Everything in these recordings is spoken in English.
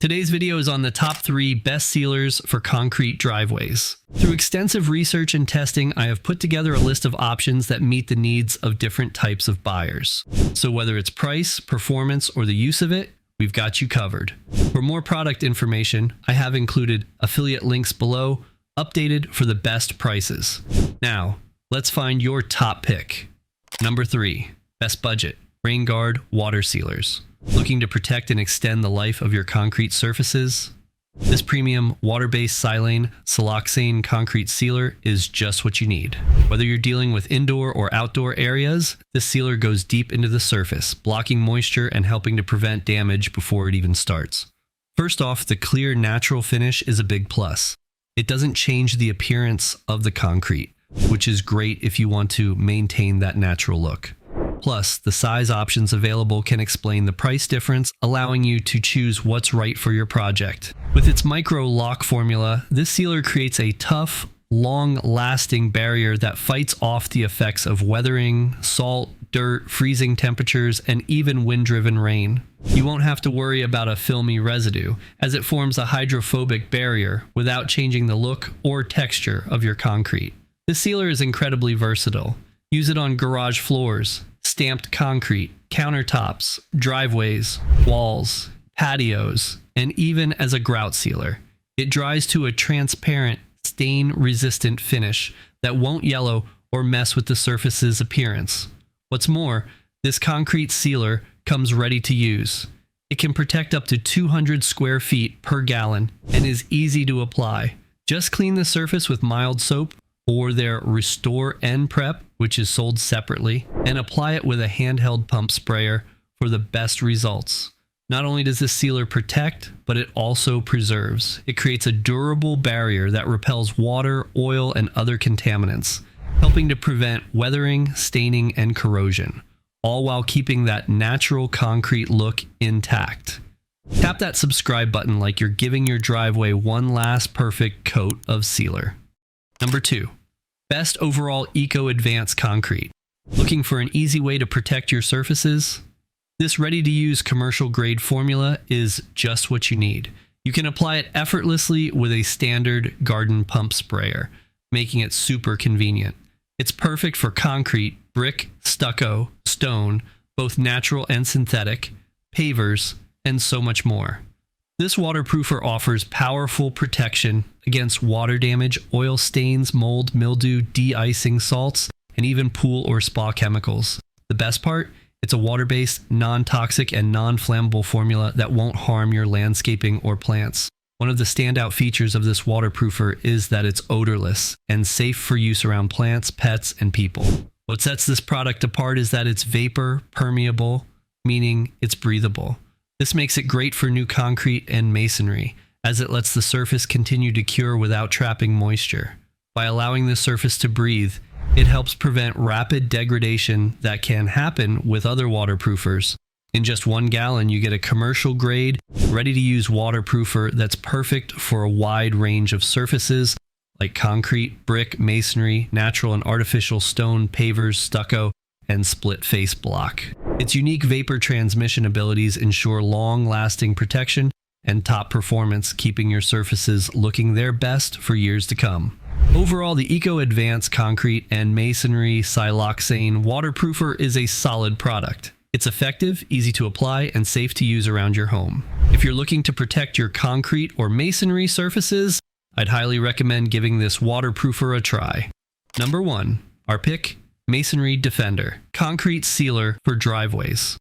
Today's video is on the top 3 best sealers for concrete driveways. Through extensive research and testing, I have put together a list of options that meet the needs of different types of buyers. So whether it's price, performance, or the use of it, we've got you covered. For more product information, I have included affiliate links below, updated for the best prices. Now, let's find your top pick. Number 3, best budget, rain guard water sealers. Looking to protect and extend the life of your concrete surfaces? This premium water-based silane siloxane concrete sealer is just what you need. Whether you're dealing with indoor or outdoor areas, this sealer goes deep into the surface, blocking moisture and helping to prevent damage before it even starts. First off, the clear natural finish is a big plus. It doesn't change the appearance of the concrete, which is great if you want to maintain that natural look. Plus, the size options available can explain the price difference, allowing you to choose what's right for your project. With its micro lock formula, this sealer creates a tough, long-lasting barrier that fights off the effects of weathering, salt, dirt, freezing temperatures, and even wind-driven rain. You won't have to worry about a filmy residue, as it forms a hydrophobic barrier without changing the look or texture of your concrete. This sealer is incredibly versatile. Use it on garage floors, stamped concrete, countertops, driveways, walls, patios, and even as a grout sealer. It dries to a transparent, stain-resistant finish that won't yellow or mess with the surface's appearance. What's more, this concrete sealer comes ready to use. It can protect up to 200 square feet per gallon and is easy to apply. Just clean the surface with mild soap or their Restore N Prep, which is sold separately, and apply it with a handheld pump sprayer for the best results. Not only does this sealer protect, but it also preserves. It creates a durable barrier that repels water, oil, and other contaminants, helping to prevent weathering, staining, and corrosion, all while keeping that natural concrete look intact. Tap that subscribe button like you're giving your driveway one last perfect coat of sealer. Number 2, best overall eco-advanced concrete. Looking for an easy way to protect your surfaces? This ready-to-use commercial-grade formula is just what you need. You can apply it effortlessly with a standard garden pump sprayer, making it super convenient. It's perfect for concrete, brick, stucco, stone, both natural and synthetic, pavers, and so much more. This waterproofer offers powerful protection against water damage, oil stains, mold, mildew, de-icing salts, and even pool or spa chemicals. The best part? It's a water-based, non-toxic, and non-flammable formula that won't harm your landscaping or plants. One of the standout features of this waterproofer is that it's odorless and safe for use around plants, pets, and people. What sets this product apart is that it's vapor permeable, meaning it's breathable. This makes it great for new concrete and masonry, as it lets the surface continue to cure without trapping moisture. By allowing the surface to breathe, it helps prevent rapid degradation that can happen with other waterproofers. In just 1 gallon, you get a commercial-grade, ready-to-use waterproofer that's perfect for a wide range of surfaces like concrete, brick, masonry, natural and artificial stone, pavers, stucco, and split-face block. Its unique vapor transmission abilities ensure long-lasting protection and top performance, keeping your surfaces looking their best for years to come. Overall, the Eco-Advanced Concrete and Masonry Siloxane Waterproofer is a solid product. It's effective, easy to apply, and safe to use around your home. If you're looking to protect your concrete or masonry surfaces, I'd highly recommend giving this waterproofer a try. Number 1, our pick, MasonryDefender Concrete Sealer for driveways.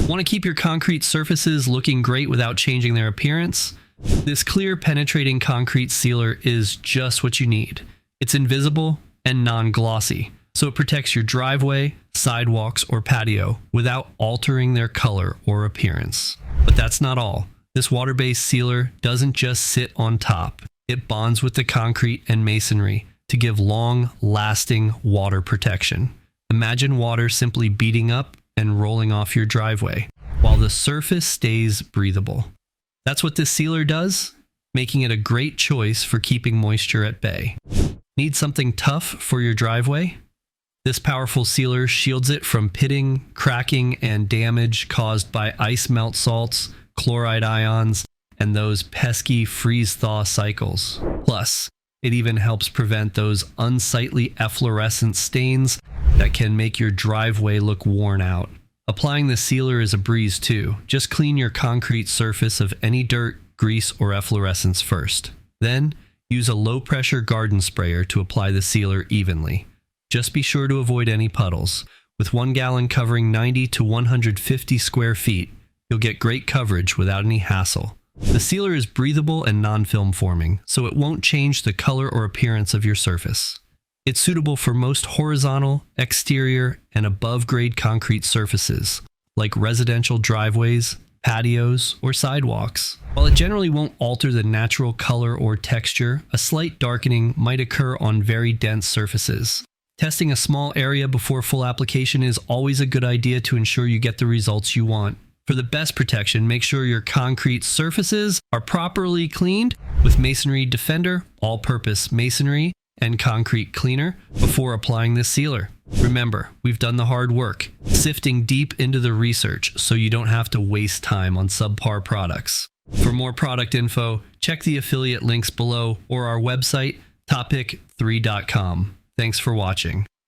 Want to keep your concrete surfaces looking great without changing their appearance? This clear, penetrating concrete sealer is just what you need. It's invisible and non-glossy, so it protects your driveway, sidewalks, or patio without altering their color or appearance. But that's not all. This water-based sealer doesn't just sit on top. It bonds with the concrete and masonry to give long-lasting water protection. Imagine water simply beating up and rolling off your driveway, while the surface stays breathable. That's what this sealer does, making it a great choice for keeping moisture at bay. Need something tough for your driveway? This powerful sealer shields it from pitting, cracking, and damage caused by ice melt salts, chloride ions, and those pesky freeze-thaw cycles. Plus, it even helps prevent those unsightly efflorescent stains that can make your driveway look worn out. Applying the sealer is a breeze too. Just clean your concrete surface of any dirt, grease, or efflorescence first. Then, use a low-pressure garden sprayer to apply the sealer evenly. Just be sure to avoid any puddles. With 1 gallon covering 90 to 150 square feet, you'll get great coverage without any hassle. The sealer is breathable and non-film forming, so it won't change the color or appearance of your surface. It's suitable for most horizontal, exterior, and above-grade concrete surfaces, like residential driveways, patios, or sidewalks. While it generally won't alter the natural color or texture, a slight darkening might occur on very dense surfaces. Testing a small area before full application is always a good idea to ensure you get the results you want. For the best protection, make sure your concrete surfaces are properly cleaned with MasonryDefender all-purpose masonry and concrete cleaner before applying this sealer. Remember, we've done the hard work, sifting deep into the research so you don't have to waste time on subpar products. For more product info, check the affiliate links below or our website, topic3.com. Thanks for watching.